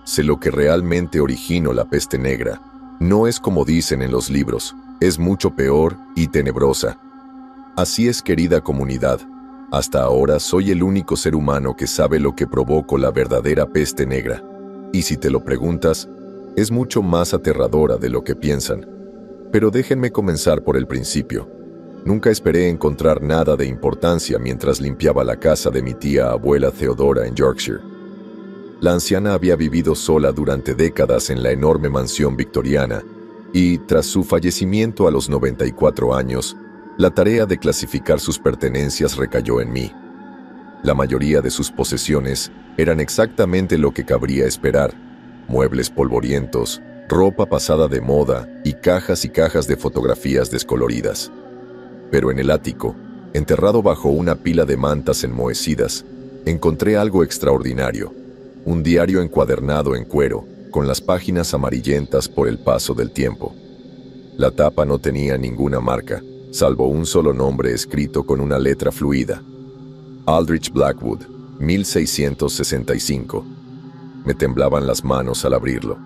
Sé lo que realmente originó la peste negra. No es como dicen en los libros, es mucho peor y tenebrosa. Así es, querida comunidad. Hasta ahora soy el único ser humano que sabe lo que provocó la verdadera peste negra. Y si te lo preguntas, es mucho más aterradora de lo que piensan. Pero déjenme comenzar por el principio. Nunca esperé encontrar nada de importancia mientras limpiaba la casa de mi tía abuela Theodora en Yorkshire. La anciana había vivido sola durante décadas en la enorme mansión victoriana y, tras su fallecimiento a los 94 años, la tarea de clasificar sus pertenencias recayó en mí. La mayoría de sus posesiones eran exactamente lo que cabría esperar: muebles polvorientos, ropa pasada de moda y cajas de fotografías descoloridas. Pero en el ático, enterrado bajo una pila de mantas enmohecidas, encontré algo extraordinario: un diario encuadernado en cuero, con las páginas amarillentas por el paso del tiempo. La tapa no tenía ninguna marca, salvo un solo nombre escrito con una letra fluida: Aldrich Blackwood, 1665. Me temblaban las manos al abrirlo.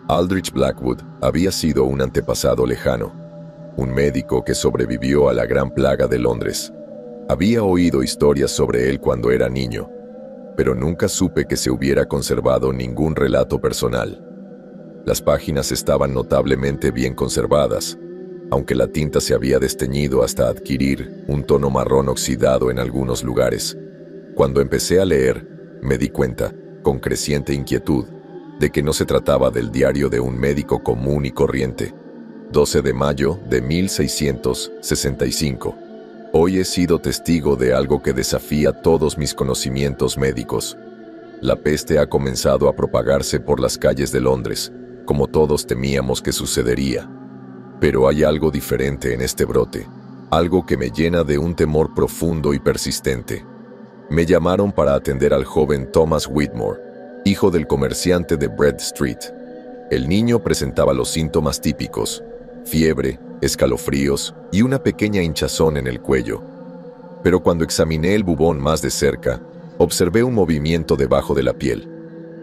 Aldrich Blackwood había sido un antepasado lejano, un médico que sobrevivió a la Gran Plaga de Londres. Había oído historias sobre él cuando era niño, pero nunca supe que se hubiera conservado ningún relato personal. Las páginas estaban notablemente bien conservadas, aunque la tinta se había desteñido hasta adquirir un tono marrón oxidado en algunos lugares. Cuando empecé a leer, me di cuenta, con creciente inquietud, de que no se trataba del diario de un médico común y corriente. 12 de mayo de 1665. Hoy he sido testigo de algo que desafía todos mis conocimientos médicos. La peste ha comenzado a propagarse por las calles de Londres, como todos temíamos que sucedería. Pero hay algo diferente en este brote, algo que me llena de un temor profundo y persistente. Me llamaron para atender al joven Thomas Whitmore, hijo del comerciante de Bread Street. El niño presentaba los síntomas típicos: fiebre, escalofríos y una pequeña hinchazón en el cuello. Pero cuando examiné el bubón más de cerca, observé un movimiento debajo de la piel.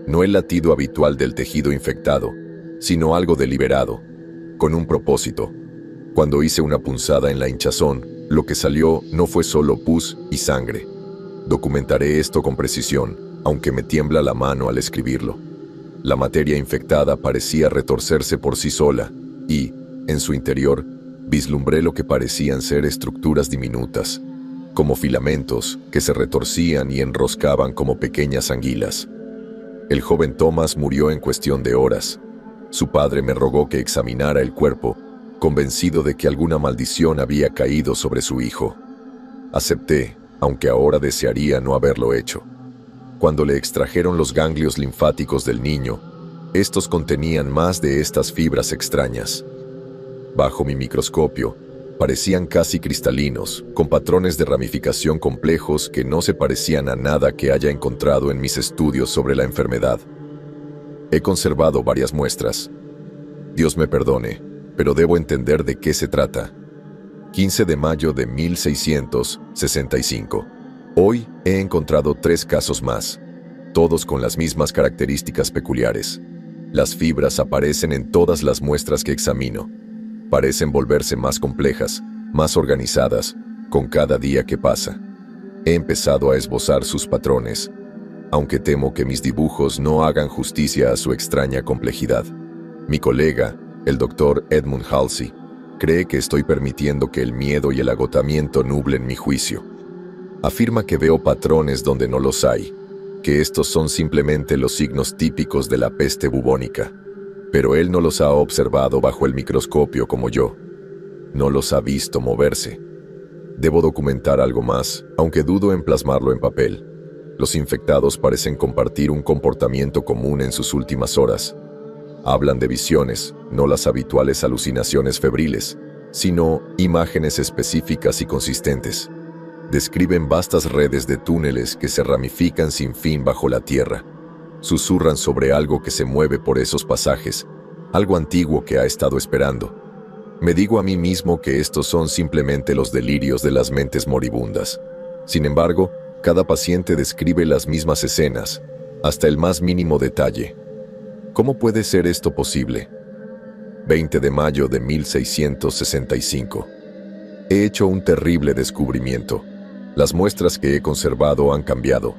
No el latido habitual del tejido infectado, sino algo deliberado, con un propósito. Cuando hice una punzada en la hinchazón, lo que salió no fue solo pus y sangre. Documentaré esto con precisión, aunque me tiembla la mano al escribirlo. La materia infectada parecía retorcerse por sí sola y, en su interior, vislumbré lo que parecían ser estructuras diminutas, como filamentos que se retorcían y enroscaban como pequeñas anguilas. El joven Thomas murió en cuestión de horas. Su padre me rogó que examinara el cuerpo, convencido de que alguna maldición había caído sobre su hijo. Acepté, aunque ahora desearía no haberlo hecho. Cuando le extrajeron los ganglios linfáticos del niño, estos contenían más de estas fibras extrañas. Bajo mi microscopio, parecían casi cristalinos, con patrones de ramificación complejos que no se parecían a nada que haya encontrado en mis estudios sobre la enfermedad. He conservado varias muestras. Dios me perdone, pero debo entender de qué se trata. 15 de mayo de 1665. Hoy he encontrado 3 casos más, todos con las mismas características peculiares. Las fibras aparecen en todas las muestras que examino. Parecen volverse más complejas, más organizadas, con cada día que pasa. He empezado a esbozar sus patrones, aunque temo que mis dibujos no hagan justicia a su extraña complejidad. Mi colega, el Dr. Edmund Halsey, cree que estoy permitiendo que el miedo y el agotamiento nublen mi juicio. Afirma que veo patrones donde no los hay, que estos son simplemente los signos típicos de la peste bubónica. Pero él no los ha observado bajo el microscopio como yo. No los ha visto moverse. Debo documentar algo más, aunque dudo en plasmarlo en papel. Los infectados parecen compartir un comportamiento común en sus últimas horas. Hablan de visiones, no las habituales alucinaciones febriles, sino imágenes específicas y consistentes. Describen vastas redes de túneles que se ramifican sin fin bajo la tierra. Susurran sobre algo que se mueve por esos pasajes, algo antiguo que ha estado esperando. Me digo a mí mismo que estos son simplemente los delirios de las mentes moribundas. Sin embargo, cada paciente describe las mismas escenas, hasta el más mínimo detalle. ¿Cómo puede ser esto posible? 20 de mayo de 1665. He hecho un terrible descubrimiento. Las muestras que he conservado han cambiado.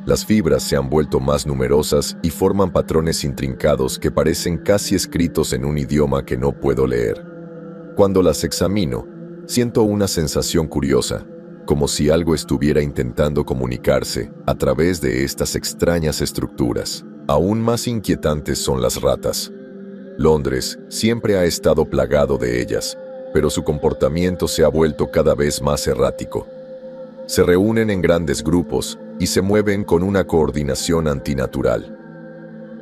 Las fibras se han vuelto más numerosas y forman patrones intrincados que parecen casi escritos en un idioma que no puedo leer. Cuando las examino, siento una sensación curiosa, como si algo estuviera intentando comunicarse a través de estas extrañas estructuras. Aún más inquietantes son las ratas. Londres siempre ha estado plagado de ellas, pero su comportamiento se ha vuelto cada vez más errático. Se reúnen en grandes grupos y se mueven con una coordinación antinatural.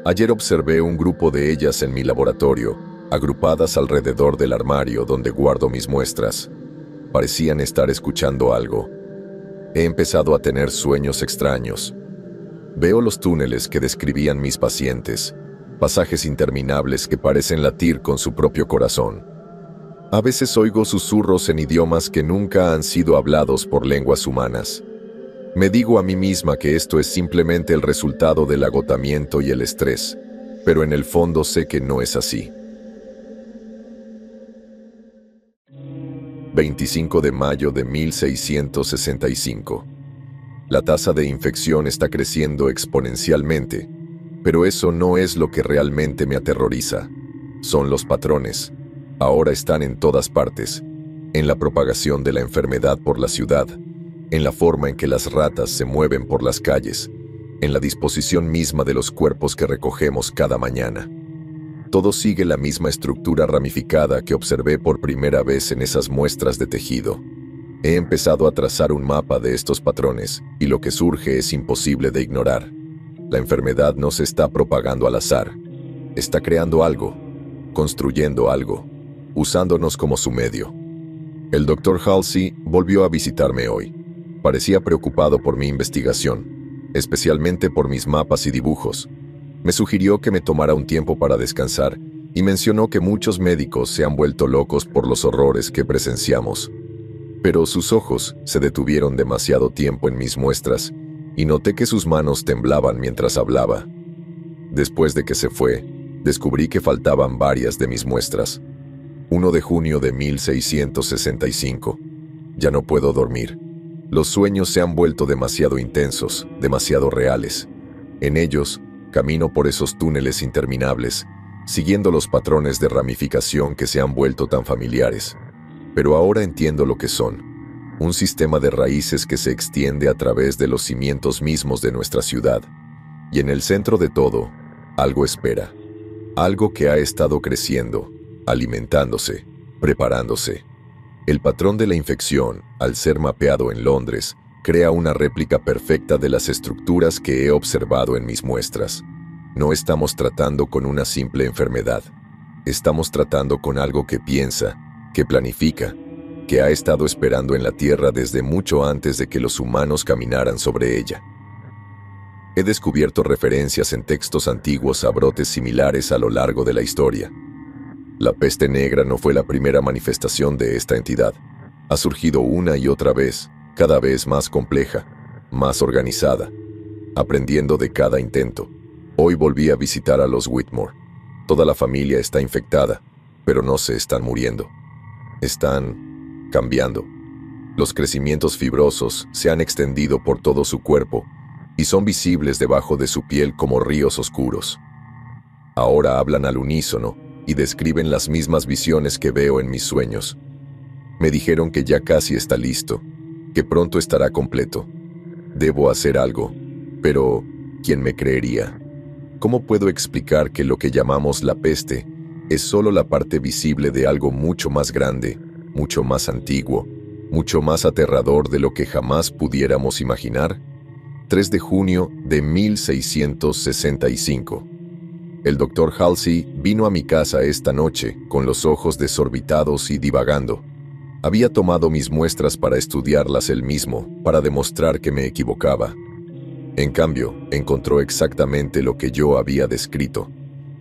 Ayer observé un grupo de ellas en mi laboratorio, agrupadas alrededor del armario donde guardo mis muestras. Parecían estar escuchando algo. He empezado a tener sueños extraños. Veo los túneles que describían mis pacientes, pasajes interminables que parecen latir con su propio corazón. A veces oigo susurros en idiomas que nunca han sido hablados por lenguas humanas. Me digo a mí misma que esto es simplemente el resultado del agotamiento y el estrés, pero en el fondo sé que no es así. 25 de mayo de 1665. La tasa de infección está creciendo exponencialmente, pero eso no es lo que realmente me aterroriza. Son los patrones. Ahora están en todas partes, en la propagación de la enfermedad por la ciudad, en la forma en que las ratas se mueven por las calles, en la disposición misma de los cuerpos que recogemos cada mañana. Todo sigue la misma estructura ramificada que observé por primera vez en esas muestras de tejido. He empezado a trazar un mapa de estos patrones y lo que surge es imposible de ignorar. La enfermedad no se está propagando al azar. Está creando algo, construyendo algo, usándonos como su medio. El Dr. Halsey volvió a visitarme hoy. Parecía preocupado por mi investigación, especialmente por mis mapas y dibujos. Me sugirió que me tomara un tiempo para descansar y mencionó que muchos médicos se han vuelto locos por los horrores que presenciamos. Pero sus ojos se detuvieron demasiado tiempo en mis muestras y noté que sus manos temblaban mientras hablaba. Después de que se fue, descubrí que faltaban varias de mis muestras. 1 de junio de 1665. Ya no puedo dormir. Los sueños se han vuelto demasiado intensos, demasiado reales. En ellos, camino por esos túneles interminables, siguiendo los patrones de ramificación que se han vuelto tan familiares. Pero ahora entiendo lo que son. Un sistema de raíces que se extiende a través de los cimientos mismos de nuestra ciudad. Y en el centro de todo, algo espera. Algo que ha estado creciendo, alimentándose, preparándose. El patrón de la infección, al ser mapeado en Londres, crea una réplica perfecta de las estructuras que he observado en mis muestras. No estamos tratando con una simple enfermedad. Estamos tratando con algo que piensa, que planifica, que ha estado esperando en la Tierra desde mucho antes de que los humanos caminaran sobre ella. He descubierto referencias en textos antiguos a brotes similares a lo largo de la historia. La peste negra no fue la primera manifestación de esta entidad. Ha surgido una y otra vez, cada vez más compleja, más organizada, aprendiendo de cada intento. Hoy volví a visitar a los Whitmore. Toda la familia está infectada, pero no se están muriendo. Están cambiando. Los crecimientos fibrosos se han extendido por todo su cuerpo y son visibles debajo de su piel como ríos oscuros. Ahora hablan al unísono y describen las mismas visiones que veo en mis sueños. Me dijeron que ya casi está listo, que pronto estará completo. Debo hacer algo, pero ¿quién me creería? ¿Cómo puedo explicar que lo que llamamos la peste es solo la parte visible de algo mucho más grande, mucho más antiguo, mucho más aterrador de lo que jamás pudiéramos imaginar? 3 de junio de 1665. El Dr. Halsey vino a mi casa esta noche con los ojos desorbitados y divagando. Había tomado mis muestras para estudiarlas él mismo, para demostrar que me equivocaba. En cambio, encontró exactamente lo que yo había descrito,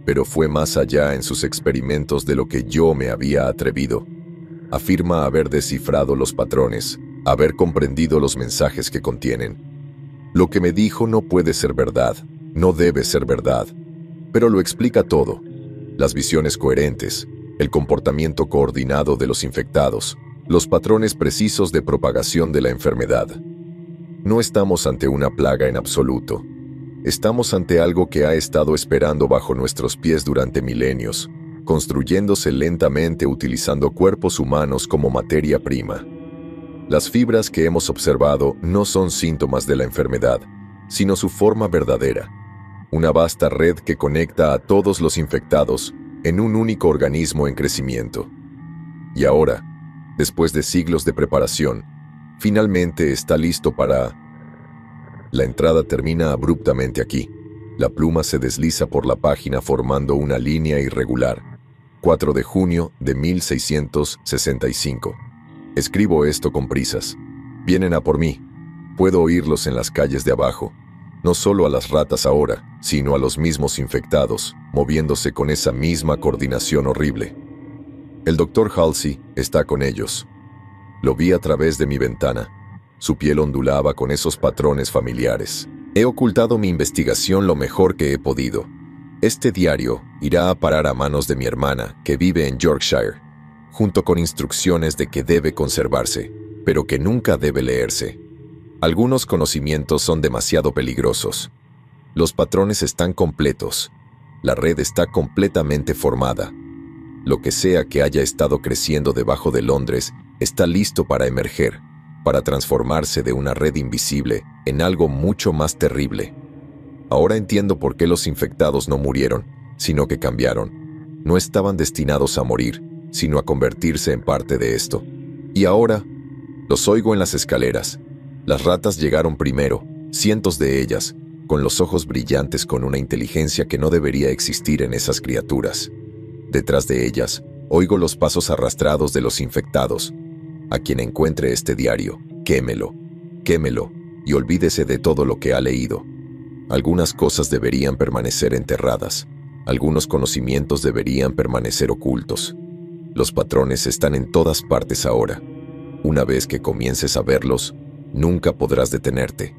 pero fue más allá en sus experimentos de lo que yo me había atrevido. Afirma haber descifrado los patrones, haber comprendido los mensajes que contienen. Lo que me dijo no puede ser verdad, no debe ser verdad. pero lo explica todo. Las visiones coherentes, el comportamiento coordinado de los infectados, los patrones precisos de propagación de la enfermedad. No estamos ante una plaga en absoluto. Estamos ante algo que ha estado esperando bajo nuestros pies durante milenios, construyéndose lentamente utilizando cuerpos humanos como materia prima. Las fibras que hemos observado no son síntomas de la enfermedad, sino su forma verdadera. Una vasta red que conecta a todos los infectados en un único organismo en crecimiento. Y ahora, después de siglos de preparación, finalmente está listo para... La entrada termina abruptamente aquí. La pluma se desliza por la página formando una línea irregular. 4 de junio de 1665. Escribo esto con prisas. Vienen a por mí. Puedo oírlos en las calles de abajo. No solo a las ratas ahora, sino a los mismos infectados, moviéndose con esa misma coordinación horrible. El doctor Halsey está con ellos. Lo vi a través de mi ventana. Su piel ondulaba con esos patrones familiares. He ocultado mi investigación lo mejor que he podido. Este diario irá a parar a manos de mi hermana, que vive en Yorkshire, junto con instrucciones de que debe conservarse, pero que nunca debe leerse. Algunos conocimientos son demasiado peligrosos. Los patrones están completos. La red está completamente formada. Lo que sea que haya estado creciendo debajo de Londres está listo para emerger, para transformarse de una red invisible en algo mucho más terrible. Ahora entiendo por qué los infectados no murieron, sino que cambiaron. No estaban destinados a morir, sino a convertirse en parte de esto. Y ahora, los oigo en las escaleras. Las ratas llegaron primero, cientos de ellas, con los ojos brillantes con una inteligencia que no debería existir en esas criaturas. Detrás de ellas, oigo los pasos arrastrados de los infectados. A quien encuentre este diario, quémelo, y olvídese de todo lo que ha leído. Algunas cosas deberían permanecer enterradas, algunos conocimientos deberían permanecer ocultos. Los patrones están en todas partes ahora. Una vez que comiences a verlos, nunca podrás detenerte.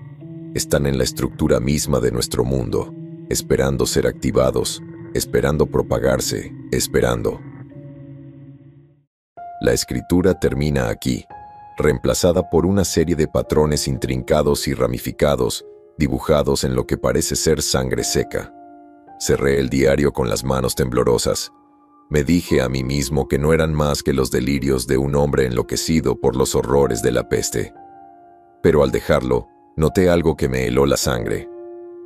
Están en la estructura misma de nuestro mundo, esperando ser activados, esperando propagarse, esperando. La escritura termina aquí, reemplazada por una serie de patrones intrincados y ramificados, dibujados en lo que parece ser sangre seca. Cerré el diario con las manos temblorosas. Me dije a mí mismo que no eran más que los delirios de un hombre enloquecido por los horrores de la peste. Pero al dejarlo, noté algo que me heló la sangre.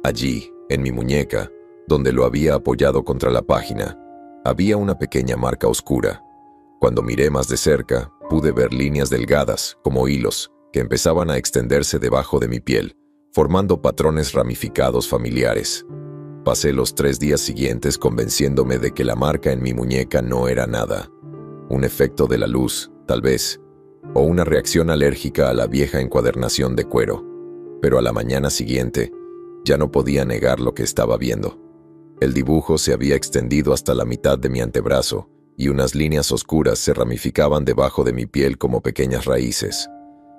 Allí, en mi muñeca, donde lo había apoyado contra la página, había una pequeña marca oscura. Cuando miré más de cerca, pude ver líneas delgadas, como hilos, que empezaban a extenderse debajo de mi piel, formando patrones ramificados familiares. Pasé los 3 días siguientes convenciéndome de que la marca en mi muñeca no era nada. Un efecto de la luz, tal vez, o una reacción alérgica a la vieja encuadernación de cuero. Pero a la mañana siguiente, ya no podía negar lo que estaba viendo. El dibujo se había extendido hasta la mitad de mi antebrazo, y unas líneas oscuras se ramificaban debajo de mi piel como pequeñas raíces.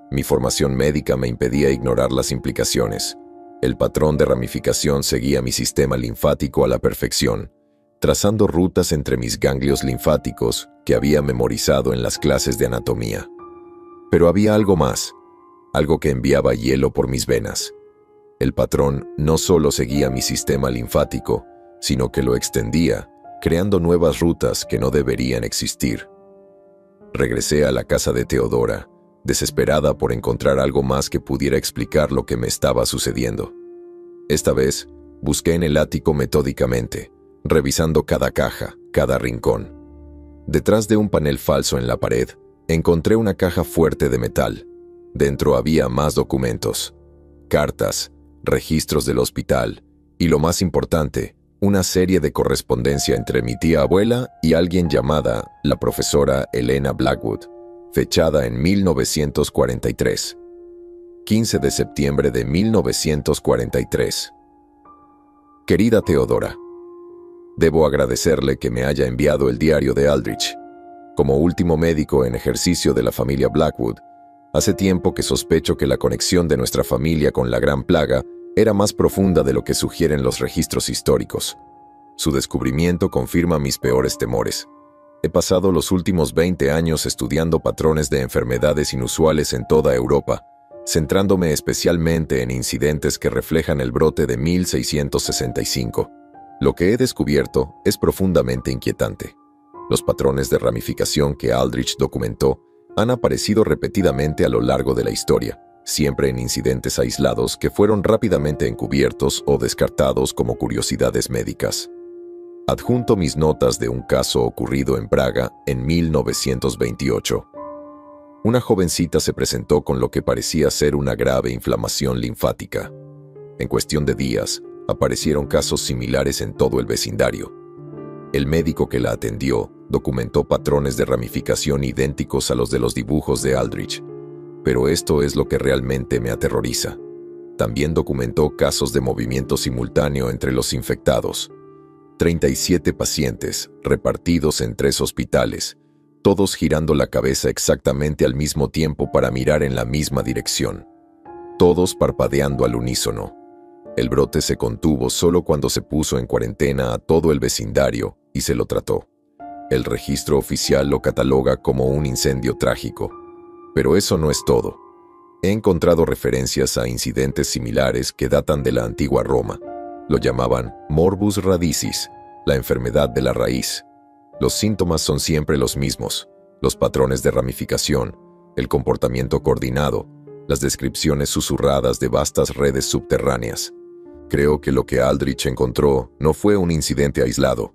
Mi formación médica me impedía ignorar las implicaciones. El patrón de ramificación seguía mi sistema linfático a la perfección, trazando rutas entre mis ganglios linfáticos que había memorizado en las clases de anatomía. Pero había algo más, algo que enviaba hielo por mis venas. El patrón no solo seguía mi sistema linfático, sino que lo extendía, creando nuevas rutas que no deberían existir. Regresé a la casa de Teodora, desesperada por encontrar algo más que pudiera explicar lo que me estaba sucediendo. Esta vez, busqué en el ático metódicamente, revisando cada caja, cada rincón. Detrás de un panel falso en la pared, encontré una caja fuerte de metal. Dentro había más documentos, cartas, registros del hospital y, lo más importante, una serie de correspondencia entre mi tía abuela y alguien llamada la profesora Helena Blackwood, fechada en 1943. 15 de septiembre de 1943. Querida Teodora, debo agradecerle que me haya enviado el diario de Aldrich. Como último médico en ejercicio de la familia Blackwood, hace tiempo que sospecho que la conexión de nuestra familia con la Gran Plaga era más profunda de lo que sugieren los registros históricos. Su descubrimiento confirma mis peores temores. He pasado los últimos 20 años estudiando patrones de enfermedades inusuales en toda Europa, centrándome especialmente en incidentes que reflejan el brote de 1665. Lo que he descubierto es profundamente inquietante. Los patrones de ramificación que Aldrich documentó han aparecido repetidamente a lo largo de la historia, siempre en incidentes aislados que fueron rápidamente encubiertos o descartados como curiosidades médicas. Adjunto mis notas de un caso ocurrido en Praga en 1928. Una jovencita se presentó con lo que parecía ser una grave inflamación linfática. En cuestión de días, aparecieron casos similares en todo el vecindario. El médico que la atendió documentó patrones de ramificación idénticos a los de los dibujos de Aldrich, pero esto es lo que realmente me aterroriza. También documentó casos de movimiento simultáneo entre los infectados. 37 pacientes, repartidos en 3 hospitales, todos girando la cabeza exactamente al mismo tiempo para mirar en la misma dirección. Todos parpadeando al unísono. El brote se contuvo solo cuando se puso en cuarentena a todo el vecindario y se lo trató. El registro oficial lo cataloga como un incendio trágico. Pero eso no es todo. He encontrado referencias a incidentes similares que datan de la antigua Roma. Lo llamaban morbus radicis, la enfermedad de la raíz. Los síntomas son siempre los mismos, los patrones de ramificación, el comportamiento coordinado, las descripciones susurradas de vastas redes subterráneas. Creo que lo que Aldrich encontró no fue un incidente aislado.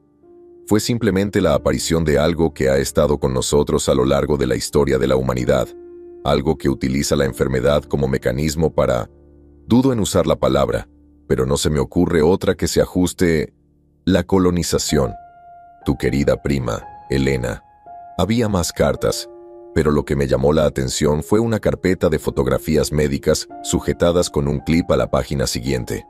Fue simplemente la aparición de algo que ha estado con nosotros a lo largo de la historia de la humanidad, algo que utiliza la enfermedad como mecanismo para... Dudo en usar la palabra, pero no se me ocurre otra que se ajuste... La colonización. Tu querida prima, Elena. Había más cartas, pero lo que me llamó la atención fue una carpeta de fotografías médicas sujetadas con un clip a la página siguiente.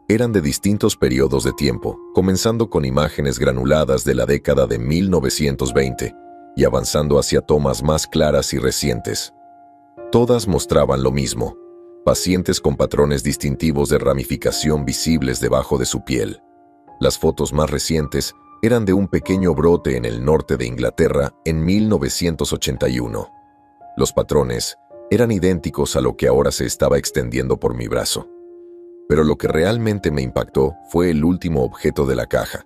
Eran de distintos periodos de tiempo, comenzando con imágenes granuladas de la década de 1920 y avanzando hacia tomas más claras y recientes. Todas mostraban lo mismo, pacientes con patrones distintivos de ramificación visibles debajo de su piel. Las fotos más recientes eran de un pequeño brote en el norte de Inglaterra en 1981. Los patrones eran idénticos a lo que ahora se estaba extendiendo por mi brazo. Pero lo que realmente me impactó fue el último objeto de la caja,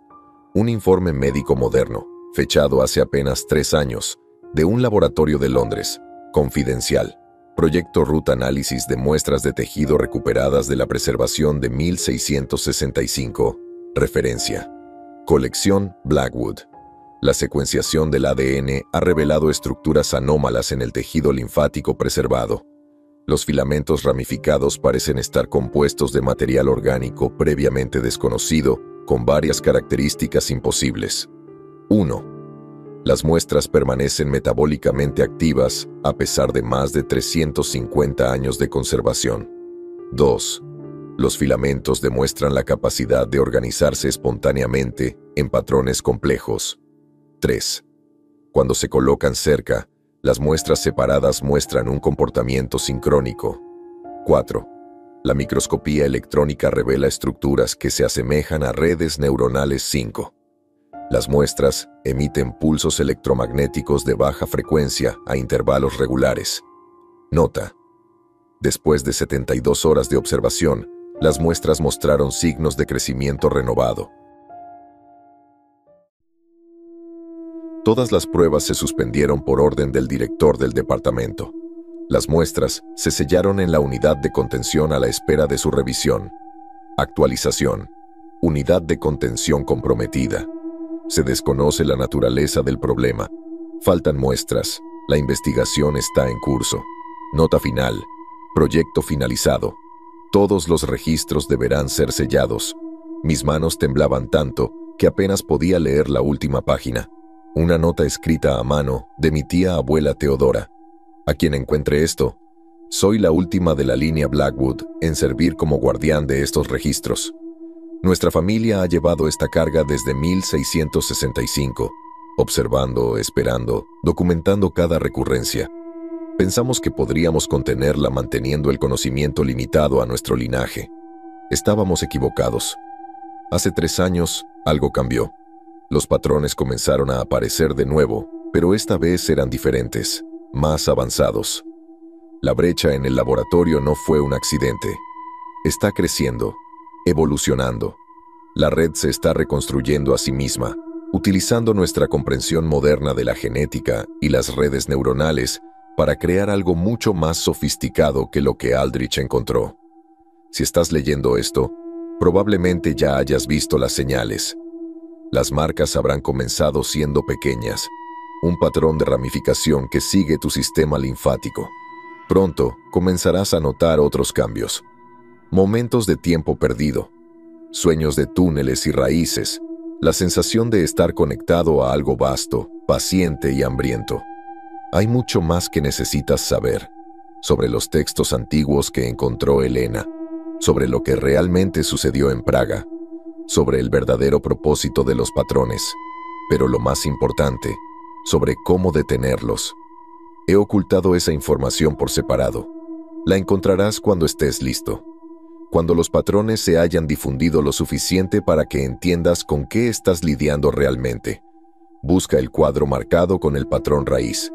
un informe médico moderno, fechado hace apenas 3 años, de un laboratorio de Londres, confidencial, Proyecto Root Análisis de muestras de tejido recuperadas de la preservación de 1665, referencia. Colección Blackwood. La secuenciación del ADN ha revelado estructuras anómalas en el tejido linfático preservado. Los filamentos ramificados parecen estar compuestos de material orgánico previamente desconocido, con varias características imposibles. 1. Las muestras permanecen metabólicamente activas a pesar de más de 350 años de conservación. 2. Los filamentos demuestran la capacidad de organizarse espontáneamente en patrones complejos. 3. Cuando se colocan cerca, las muestras separadas muestran un comportamiento sincrónico. 4. La microscopía electrónica revela estructuras que se asemejan a redes neuronales 5. Las muestras emiten pulsos electromagnéticos de baja frecuencia a intervalos regulares. Nota. Después de 72 horas de observación, las muestras mostraron signos de crecimiento renovado. Todas las pruebas se suspendieron por orden del director del departamento. Las muestras se sellaron en la unidad de contención a la espera de su revisión. Actualización. Unidad de contención comprometida. Se desconoce la naturaleza del problema. Faltan muestras. La investigación está en curso. Nota final. Proyecto finalizado. Todos los registros deberán ser sellados. Mis manos temblaban tanto que apenas podía leer la última página. Una nota escrita a mano de mi tía abuela Teodora. A quien encuentre esto, soy la última de la línea Blackwood en servir como guardián de estos registros. Nuestra familia ha llevado esta carga desde 1665, observando, esperando, documentando cada recurrencia. Pensamos que podríamos contenerla manteniendo el conocimiento limitado a nuestro linaje. Estábamos equivocados. Hace 3 años, algo cambió. Los patrones comenzaron a aparecer de nuevo, pero esta vez eran diferentes, más avanzados. La brecha en el laboratorio no fue un accidente. Está creciendo, evolucionando. La red se está reconstruyendo a sí misma, utilizando nuestra comprensión moderna de la genética y las redes neuronales para crear algo mucho más sofisticado que lo que Aldrich encontró. Si estás leyendo esto, probablemente ya hayas visto las señales. Las marcas habrán comenzado siendo pequeñas, un patrón de ramificación que sigue tu sistema linfático. Pronto comenzarás a notar otros cambios. Momentos de tiempo perdido, sueños de túneles y raíces, la sensación de estar conectado a algo vasto, paciente y hambriento. Hay mucho más que necesitas saber sobre los textos antiguos que encontró Elena, sobre lo que realmente sucedió en Praga, sobre el verdadero propósito de los patrones, pero lo más importante, sobre cómo detenerlos. He ocultado esa información por separado. La encontrarás cuando estés listo, cuando los patrones se hayan difundido lo suficiente para que entiendas con qué estás lidiando realmente. Busca el cuadro marcado con el patrón raíz.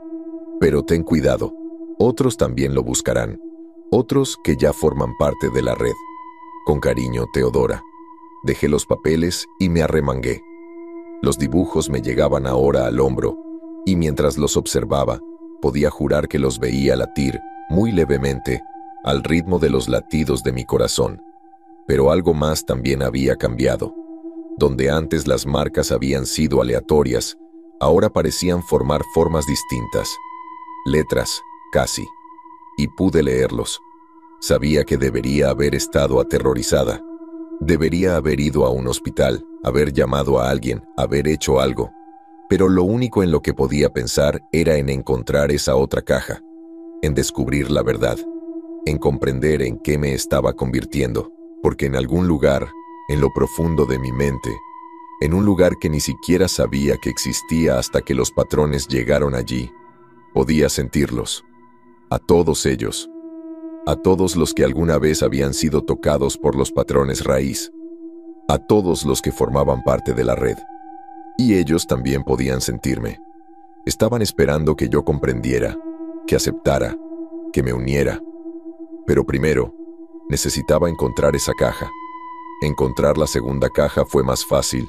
Pero ten cuidado, otros también lo buscarán, otros que ya forman parte de la red. Con cariño, Teodora. Dejé los papeles y me arremangué. Los dibujos me llegaban ahora al hombro, y mientras los observaba, podía jurar que los veía latir, muy levemente, al ritmo de los latidos de mi corazón. Pero algo más también había cambiado. Donde antes las marcas habían sido aleatorias, ahora parecían formar formas distintas. Letras, casi. Y pude leerlos. Sabía que debería haber estado aterrorizada. Debería haber ido a un hospital, haber llamado a alguien, haber hecho algo. Pero lo único en lo que podía pensar era en encontrar esa otra caja, en descubrir la verdad, en comprender en qué me estaba convirtiendo, porque en algún lugar, en lo profundo de mi mente, en un lugar que ni siquiera sabía que existía hasta que los patrones llegaron allí, podía sentirlos, a todos ellos, a todos los que alguna vez habían sido tocados por los patrones raíz, a todos los que formaban parte de la red. Y ellos también podían sentirme. Estaban esperando que yo comprendiera, que aceptara, que me uniera. Pero primero, necesitaba encontrar esa caja. Encontrar la segunda caja fue más fácil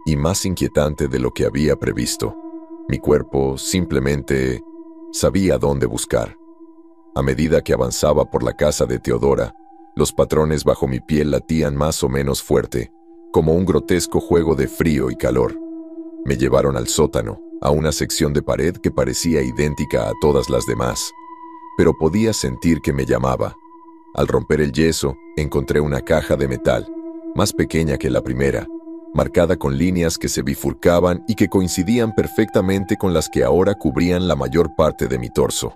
y más inquietante de lo que había previsto. Mi cuerpo simplemente sabía dónde buscar. A medida que avanzaba por la casa de Teodora, los patrones bajo mi piel latían más o menos fuerte, como un grotesco juego de frío y calor. Me llevaron al sótano, a una sección de pared que parecía idéntica a todas las demás, pero podía sentir que me llamaba. Al romper el yeso, encontré una caja de metal, más pequeña que la primera, marcada con líneas que se bifurcaban y que coincidían perfectamente con las que ahora cubrían la mayor parte de mi torso.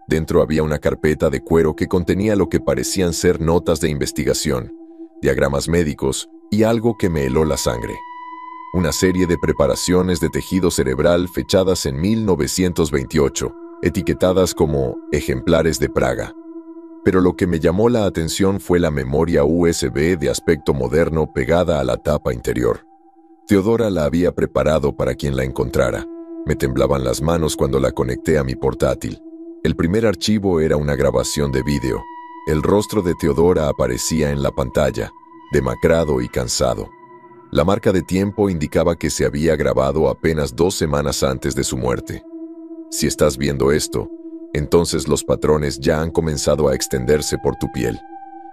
Dentro había una carpeta de cuero que contenía lo que parecían ser notas de investigación, diagramas médicos y algo que me heló la sangre. Una serie de preparaciones de tejido cerebral fechadas en 1928, etiquetadas como ejemplares de Praga. Pero lo que me llamó la atención fue la memoria USB de aspecto moderno pegada a la tapa interior. Teodora la había preparado para quien la encontrara. Me temblaban las manos cuando la conecté a mi portátil. El primer archivo era una grabación de vídeo. El rostro de Teodora aparecía en la pantalla, demacrado y cansado. La marca de tiempo indicaba que se había grabado apenas 2 semanas antes de su muerte. Si estás viendo esto, entonces los patrones ya han comenzado a extenderse por tu piel.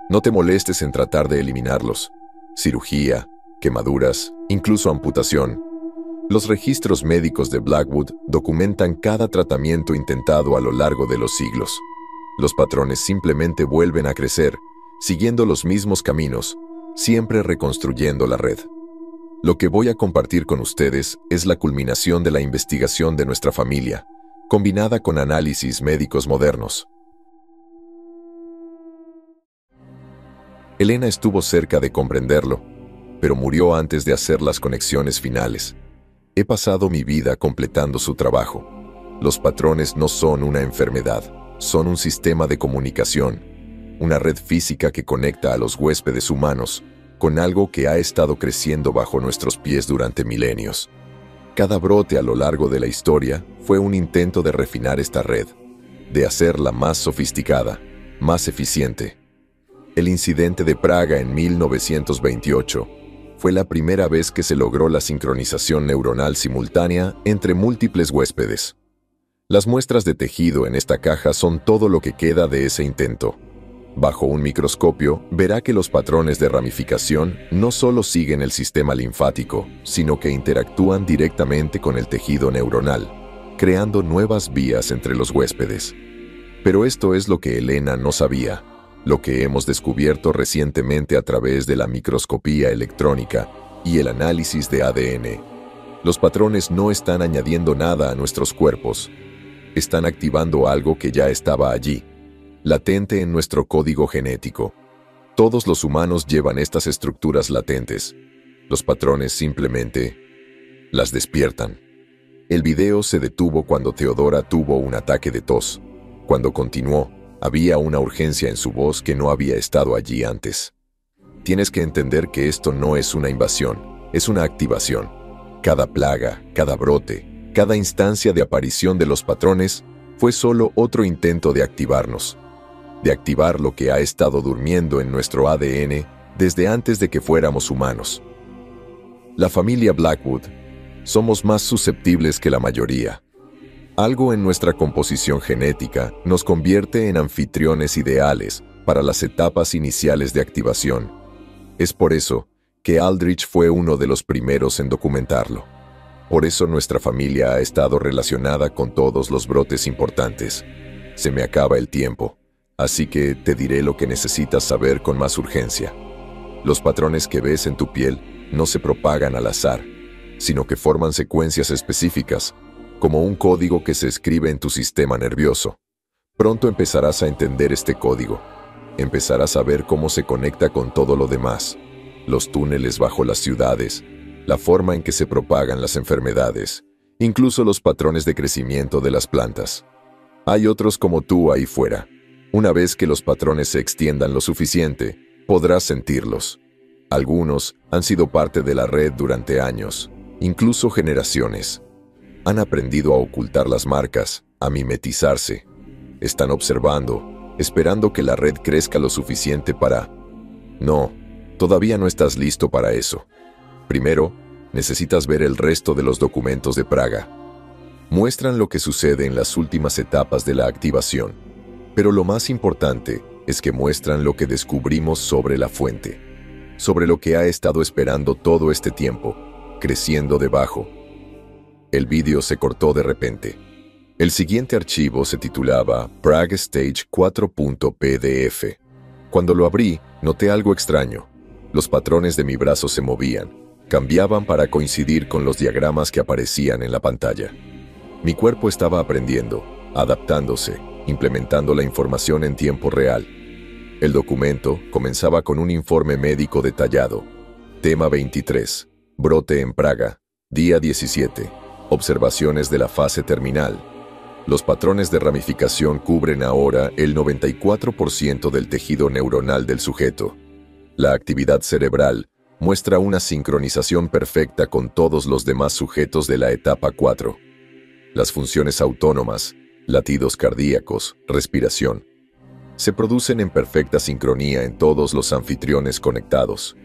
No te molestes en tratar de eliminarlos. Cirugía, quemaduras, incluso amputación. Los registros médicos de Blackwood documentan cada tratamiento intentado a lo largo de los siglos. Los patrones simplemente vuelven a crecer, siguiendo los mismos caminos, siempre reconstruyendo la red. Lo que voy a compartir con ustedes es la culminación de la investigación de nuestra familia, combinada con análisis médicos modernos. Elena estuvo cerca de comprenderlo, pero murió antes de hacer las conexiones finales. He pasado mi vida completando su trabajo. Los patrones no son una enfermedad, son un sistema de comunicación, una red física que conecta a los huéspedes humanos, con algo que ha estado creciendo bajo nuestros pies durante milenios. Cada brote a lo largo de la historia fue un intento de refinar esta red, de hacerla más sofisticada, más eficiente. El incidente de Praga en 1928 fue la primera vez que se logró la sincronización neuronal simultánea entre múltiples huéspedes. Las muestras de tejido en esta caja son todo lo que queda de ese intento. Bajo un microscopio, verá que los patrones de ramificación no solo siguen el sistema linfático, sino que interactúan directamente con el tejido neuronal, creando nuevas vías entre los huéspedes. Pero esto es lo que Elena no sabía, lo que hemos descubierto recientemente a través de la microscopía electrónica y el análisis de ADN. Los patrones no están añadiendo nada a nuestros cuerpos, están activando algo que ya estaba allí, latente en nuestro código genético. Todos los humanos llevan estas estructuras latentes. Los patrones simplemente las despiertan. El video se detuvo cuando Teodora tuvo un ataque de tos. Cuando continuó, había una urgencia en su voz que no había estado allí antes. Tienes que entender que esto no es una invasión, es una activación. Cada plaga, cada brote, cada instancia de aparición de los patrones fue solo otro intento de activarnos, de activar lo que ha estado durmiendo en nuestro ADN desde antes de que fuéramos humanos. La familia Blackwood somos más susceptibles que la mayoría. Algo en nuestra composición genética nos convierte en anfitriones ideales para las etapas iniciales de activación. Es por eso que Aldrich fue uno de los primeros en documentarlo. Por eso nuestra familia ha estado relacionada con todos los brotes importantes. Se me acaba el tiempo, así que te diré lo que necesitas saber con más urgencia. Los patrones que ves en tu piel no se propagan al azar, sino que forman secuencias específicas, como un código que se escribe en tu sistema nervioso. Pronto empezarás a entender este código. Empezarás a ver cómo se conecta con todo lo demás. Los túneles bajo las ciudades, la forma en que se propagan las enfermedades, incluso los patrones de crecimiento de las plantas. Hay otros como tú ahí fuera. Una vez que los patrones se extiendan lo suficiente, podrás sentirlos. Algunos han sido parte de la red durante años, incluso generaciones. Han aprendido a ocultar las marcas, a mimetizarse. Están observando, esperando que la red crezca lo suficiente para... No, todavía no estás listo para eso. Primero, necesitas ver el resto de los documentos de Praga. Muestran lo que sucede en las últimas etapas de la activación. Pero lo más importante es que muestran lo que descubrimos sobre la fuente, sobre lo que ha estado esperando todo este tiempo, creciendo debajo. El vídeo se cortó de repente. El siguiente archivo se titulaba Prague Stage 4.pdf. Cuando lo abrí, noté algo extraño. Los patrones de mi brazo se movían, cambiaban para coincidir con los diagramas que aparecían en la pantalla. Mi cuerpo estaba aprendiendo, adaptándose, implementando la información en tiempo real. El documento comenzaba con un informe médico detallado. Tema 23. Brote en Praga. Día 17. Observaciones de la fase terminal. Los patrones de ramificación cubren ahora el 94% del tejido neuronal del sujeto. La actividad cerebral muestra una sincronización perfecta con todos los demás sujetos de la etapa 4. Las funciones autónomas, latidos cardíacos, respiración, se producen en perfecta sincronía en todos los anfitriones conectados.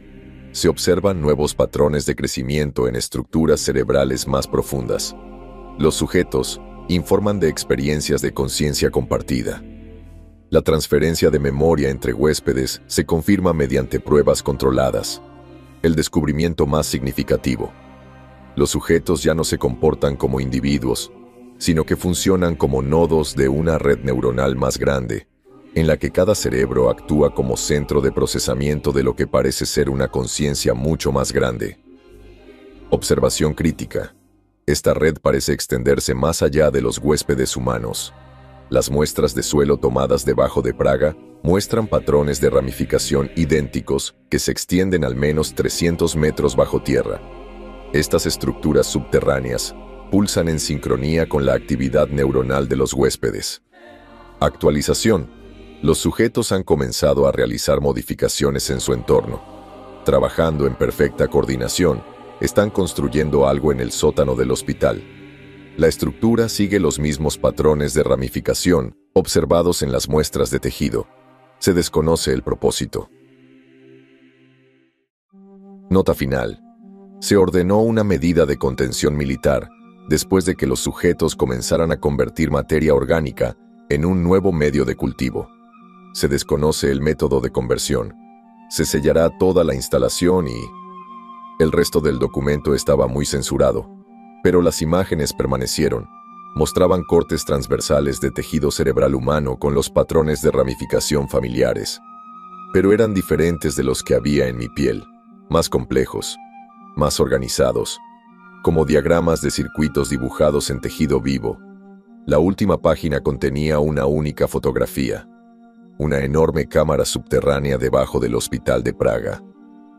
Se observan nuevos patrones de crecimiento en estructuras cerebrales más profundas. Los sujetos informan de experiencias de conciencia compartida. La transferencia de memoria entre huéspedes se confirma mediante pruebas controladas. El descubrimiento más significativo. Los sujetos ya no se comportan como individuos, sino que funcionan como nodos de una red neuronal más grande, en la que cada cerebro actúa como centro de procesamiento de lo que parece ser una conciencia mucho más grande. Observación crítica. Esta red parece extenderse más allá de los huéspedes humanos. Las muestras de suelo tomadas debajo de Praga muestran patrones de ramificación idénticos que se extienden al menos 300 metros bajo tierra. Estas estructuras subterráneas pulsan en sincronía con la actividad neuronal de los huéspedes. Actualización. Los sujetos han comenzado a realizar modificaciones en su entorno. trabajando en perfecta coordinación, están construyendo algo en el sótano del hospital. La estructura sigue los mismos patrones de ramificación observados en las muestras de tejido. Se desconoce el propósito. Nota final. Se ordenó una medida de contención militar después de que los sujetos comenzaran a convertir materia orgánica en un nuevo medio de cultivo. Se desconoce el método de conversión. Se sellará toda la instalación y... El resto del documento estaba muy censurado, pero las imágenes permanecieron. Mostraban cortes transversales de tejido cerebral humano con los patrones de ramificación familiares. Pero eran diferentes de los que había en mi piel, más complejos, más organizados, como diagramas de circuitos dibujados en tejido vivo. La última página contenía una única fotografía, una enorme cámara subterránea debajo del hospital de Praga.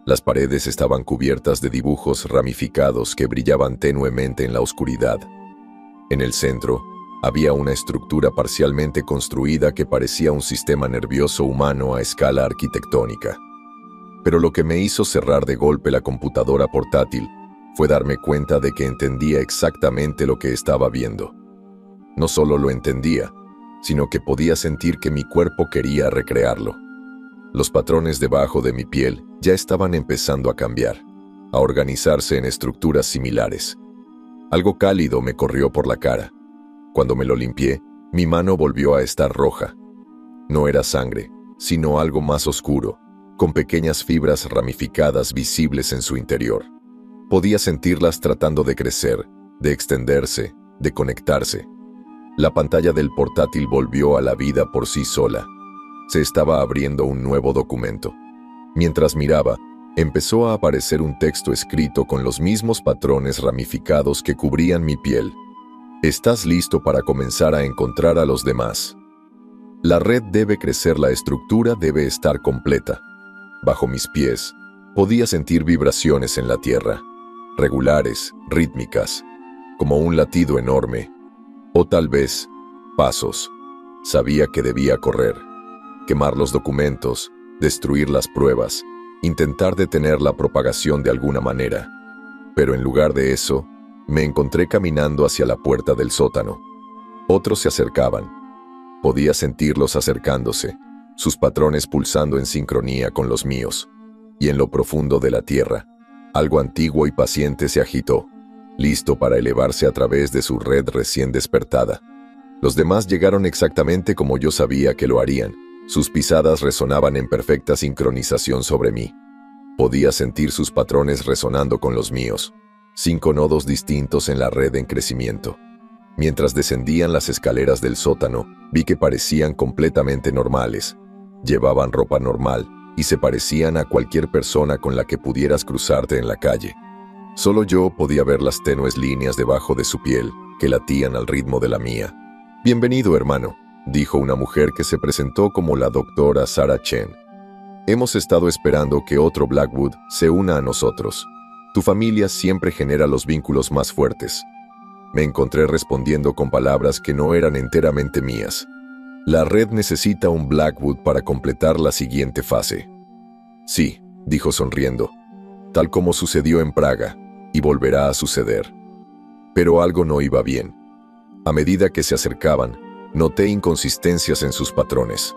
Las paredes estaban cubiertas de dibujos ramificados que brillaban tenuemente en la oscuridad. En el centro, había una estructura parcialmente construida que parecía un sistema nervioso humano a escala arquitectónica. Pero lo que me hizo cerrar de golpe la computadora portátil fue darme cuenta de que entendía exactamente lo que estaba viendo. No solo lo entendía, sino que podía sentir que mi cuerpo quería recrearlo. Los patrones debajo de mi piel ya estaban empezando a cambiar, a organizarse en estructuras similares. Algo cálido me corrió por la cara. Cuando me lo limpié, mi mano volvió a estar roja. No era sangre, sino algo más oscuro, con pequeñas fibras ramificadas visibles en su interior. Podía sentirlas tratando de crecer, de extenderse, de conectarse. La pantalla del portátil volvió a la vida por sí sola. Se estaba abriendo un nuevo documento. Mientras miraba, empezó a aparecer un texto escrito con los mismos patrones ramificados que cubrían mi piel. Estás listo para comenzar a encontrar a los demás. La red debe crecer, la estructura debe estar completa. Bajo mis pies, podía sentir vibraciones en la tierra, regulares, rítmicas, como un latido enorme, o tal vez, pasos. Sabía que debía correr, quemar los documentos, destruir las pruebas, intentar detener la propagación de alguna manera. Pero en lugar de eso, me encontré caminando hacia la puerta del sótano. Otros se acercaban. Podía sentirlos acercándose, sus patrones pulsando en sincronía con los míos. Y en lo profundo de la tierra, algo antiguo y paciente se agitó, listo para elevarse a través de su red recién despertada. Los demás llegaron exactamente como yo sabía que lo harían. Sus pisadas resonaban en perfecta sincronización sobre mí. Podía sentir sus patrones resonando con los míos. 5 nodos distintos en la red en crecimiento. Mientras descendían las escaleras del sótano, vi que parecían completamente normales. Llevaban ropa normal y se parecían a cualquier persona con la que pudieras cruzarte en la calle. Solo yo podía ver las tenues líneas debajo de su piel que latían al ritmo de la mía. «Bienvenido, hermano», dijo una mujer que se presentó como la doctora Sarah Chen. «Hemos estado esperando que otro Blackwood se una a nosotros. Tu familia siempre genera los vínculos más fuertes». Me encontré respondiendo con palabras que no eran enteramente mías. «La red necesita un Blackwood para completar la siguiente fase». «Sí», dijo sonriendo, «tal como sucedió en Praga, y volverá a suceder». Pero algo no iba bien. A medida que se acercaban, noté inconsistencias en sus patrones.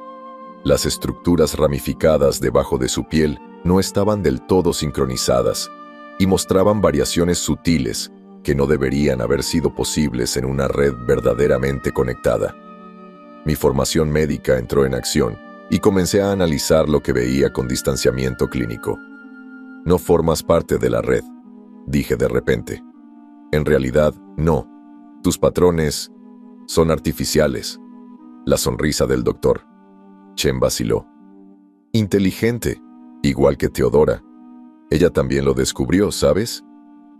Las estructuras ramificadas debajo de su piel no estaban del todo sincronizadas y mostraban variaciones sutiles que no deberían haber sido posibles en una red verdaderamente conectada. Mi formación médica entró en acción y comencé a analizar lo que veía con distanciamiento clínico. «No formas parte de la red», dije de repente. «En realidad, no. Tus patrones son artificiales». La sonrisa del doctor Chen vaciló. «Inteligente, igual que Teodora. Ella también lo descubrió, ¿sabes?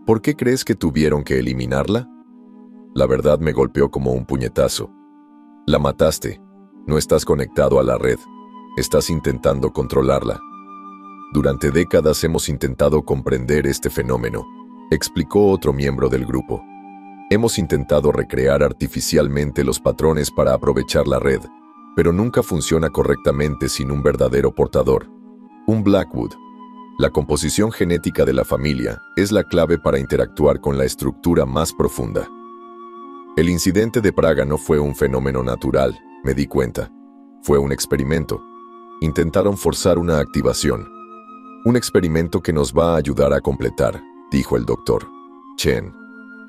¿Por qué crees que tuvieron que eliminarla?» La verdad me golpeó como un puñetazo. «La mataste. No estás conectado a la red. Estás intentando controlarla». «Durante décadas hemos intentado comprender este fenómeno», explicó otro miembro del grupo. «Hemos intentado recrear artificialmente los patrones para aprovechar la red, pero nunca funciona correctamente sin un verdadero portador. Un Blackwood. La composición genética de la familia es la clave para interactuar con la estructura más profunda. El incidente de Praga no fue un fenómeno natural, me di cuenta. Fue un experimento. Intentaron forzar una activación. Un experimento que nos va a ayudar a completar, dijo el doctor Chen.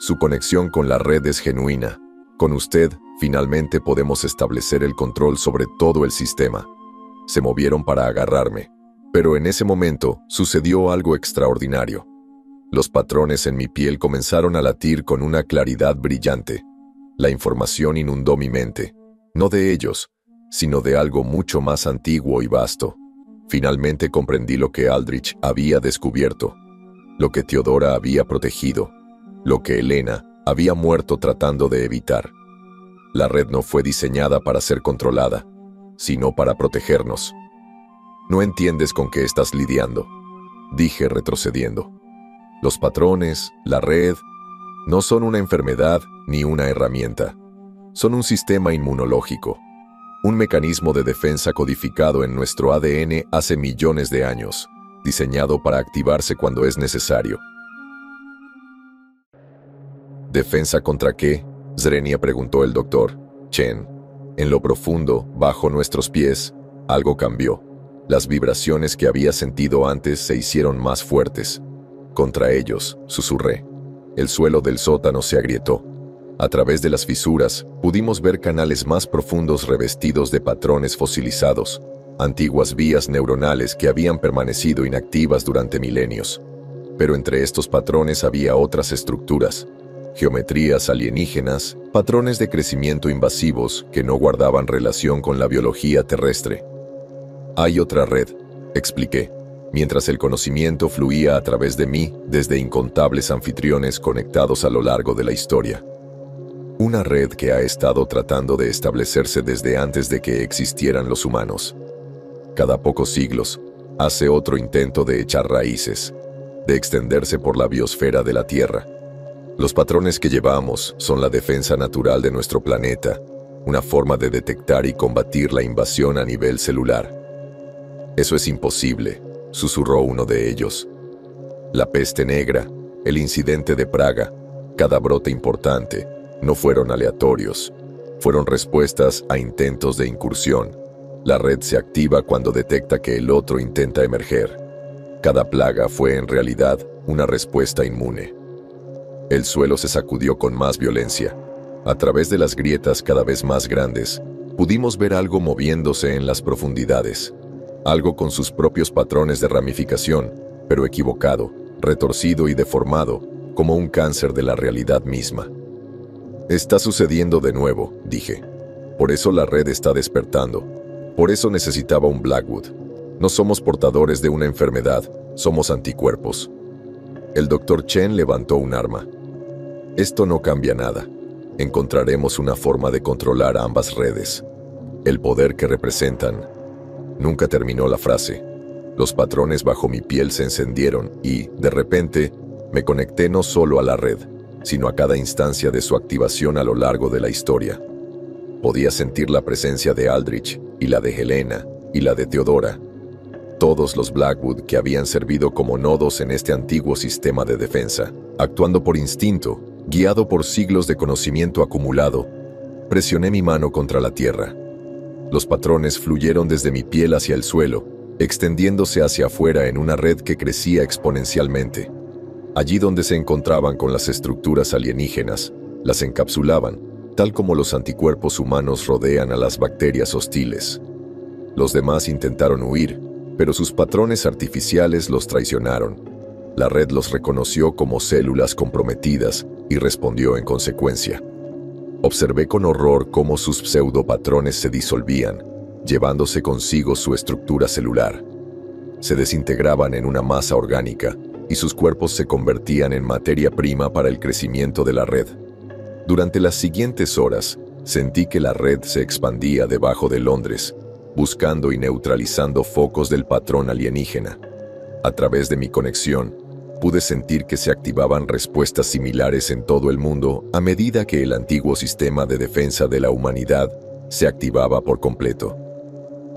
Su conexión con la red es genuina. Con usted, finalmente podemos establecer el control sobre todo el sistema. Se movieron para agarrarme. Pero en ese momento sucedió algo extraordinario. Los patrones en mi piel comenzaron a latir con una claridad brillante. La información inundó mi mente, no de ellos, sino de algo mucho más antiguo y vasto. Finalmente comprendí lo que Aldrich había descubierto, lo que Teodora había protegido, lo que Elena había muerto tratando de evitar. La red no fue diseñada para ser controlada, sino para protegernos. No entiendes con qué estás lidiando, dije retrocediendo. Los patrones, la red, no son una enfermedad ni una herramienta. Son un sistema inmunológico, un mecanismo de defensa codificado en nuestro ADN hace millones de años, diseñado para activarse cuando es necesario. ¿Defensa contra qué?, Zrenia preguntó el doctor Chen. En lo profundo, bajo nuestros pies, algo cambió. Las vibraciones que había sentido antes se hicieron más fuertes. Contra ellos, susurré. El suelo del sótano se agrietó. A través de las fisuras, pudimos ver canales más profundos revestidos de patrones fosilizados, antiguas vías neuronales que habían permanecido inactivas durante milenios. Pero entre estos patrones había otras estructuras, geometrías alienígenas, patrones de crecimiento invasivos que no guardaban relación con la biología terrestre. Hay otra red, expliqué, mientras el conocimiento fluía a través de mí desde incontables anfitriones conectados a lo largo de la historia. Una red que ha estado tratando de establecerse desde antes de que existieran los humanos. Cada pocos siglos, hace otro intento de echar raíces, de extenderse por la biosfera de la Tierra. Los patrones que llevamos son la defensa natural de nuestro planeta, una forma de detectar y combatir la invasión a nivel celular. Eso es imposible, susurró uno de ellos. La peste negra, el incidente de Praga, cada brote importante, no fueron aleatorios. Fueron respuestas a intentos de incursión. La red se activa cuando detecta que el otro intenta emerger. Cada plaga fue en realidad una respuesta inmune. El suelo se sacudió con más violencia. A través de las grietas cada vez más grandes, pudimos ver algo moviéndose en las profundidades. Algo con sus propios patrones de ramificación, pero equivocado, retorcido y deformado, como un cáncer de la realidad misma. Está sucediendo de nuevo, dije. Por eso la red está despertando. Por eso necesitaba un Blackwood. No somos portadores de una enfermedad, somos anticuerpos. El doctor Chen levantó un arma. Esto no cambia nada. Encontraremos una forma de controlar ambas redes. El poder que representan. Nunca terminó la frase. Los patrones bajo mi piel se encendieron y, de repente, me conecté no solo a la red, sino a cada instancia de su activación a lo largo de la historia. Podía sentir la presencia de Aldrich, y la de Helena, y la de Teodora. Todos los Blackwood que habían servido como nodos en este antiguo sistema de defensa, actuando por instinto, guiado por siglos de conocimiento acumulado, presioné mi mano contra la tierra. Los patrones fluyeron desde mi piel hacia el suelo, extendiéndose hacia afuera en una red que crecía exponencialmente. Allí donde se encontraban con las estructuras alienígenas, las encapsulaban, tal como los anticuerpos humanos rodean a las bacterias hostiles. Los demás intentaron huir, pero sus patrones artificiales los traicionaron. La red los reconoció como células comprometidas y respondió en consecuencia. Observé con horror cómo sus pseudopatrones se disolvían, llevándose consigo su estructura celular. Se desintegraban en una masa orgánica y sus cuerpos se convertían en materia prima para el crecimiento de la red. Durante las siguientes horas, sentí que la red se expandía debajo de Londres, buscando y neutralizando focos del patrón alienígena. A través de mi conexión, pude sentir que se activaban respuestas similares en todo el mundo a medida que el antiguo sistema de defensa de la humanidad se activaba por completo.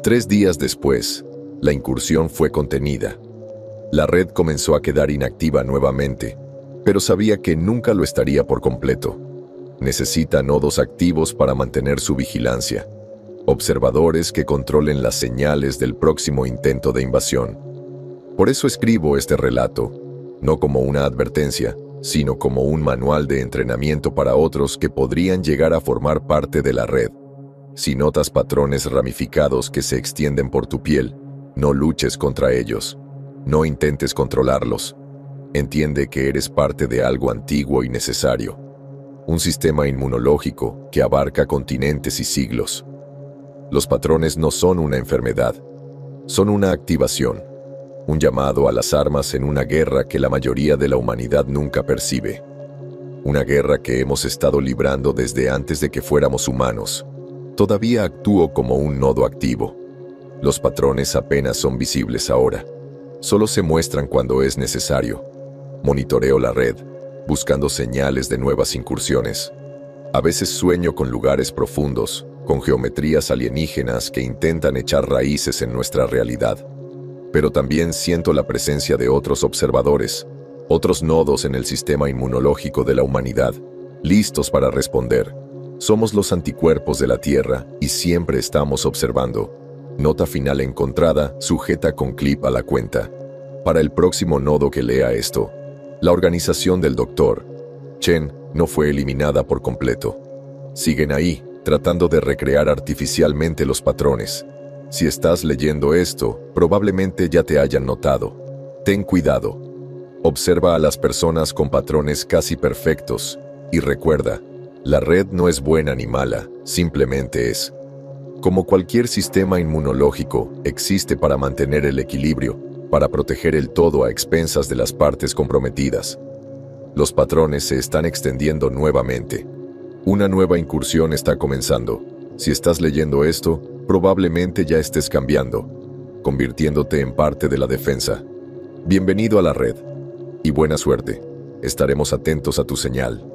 3 días después, la incursión fue contenida. La red comenzó a quedar inactiva nuevamente, pero sabía que nunca lo estaría por completo. Necesita nodos activos para mantener su vigilancia, observadores que controlen las señales del próximo intento de invasión. Por eso escribo este relato, no como una advertencia, sino como un manual de entrenamiento para otros que podrían llegar a formar parte de la red. Si notas patrones ramificados que se extienden por tu piel, no luches contra ellos. No intentes controlarlos. Entiende que eres parte de algo antiguo y necesario. Un sistema inmunológico que abarca continentes y siglos. Los patrones no son una enfermedad, son una activación, un llamado a las armas en una guerra que la mayoría de la humanidad nunca percibe. Una guerra que hemos estado librando desde antes de que fuéramos humanos. Todavía actúo como un nodo activo. Los patrones apenas son visibles ahora. Solo se muestran cuando es necesario. Monitoreo la red, buscando señales de nuevas incursiones. A veces sueño con lugares profundos, con geometrías alienígenas que intentan echar raíces en nuestra realidad. Pero también siento la presencia de otros observadores, otros nodos en el sistema inmunológico de la humanidad, listos para responder. Somos los anticuerpos de la Tierra y siempre estamos observando. Nota final encontrada, sujeta con clip a la cuenta. Para el próximo nodo que lea esto, la organización del Dr. Chen no fue eliminada por completo. Siguen ahí, tratando de recrear artificialmente los patrones. Si estás leyendo esto, probablemente ya te hayan notado. Ten cuidado. Observa a las personas con patrones casi perfectos y recuerda, la red no es buena ni mala, simplemente es. Como cualquier sistema inmunológico, existe para mantener el equilibrio, para proteger el todo a expensas de las partes comprometidas. Los patrones se están extendiendo nuevamente. Una nueva incursión está comenzando. Si estás leyendo esto, probablemente ya estés cambiando, convirtiéndote en parte de la defensa. Bienvenido a la red. Y buena suerte. Estaremos atentos a tu señal.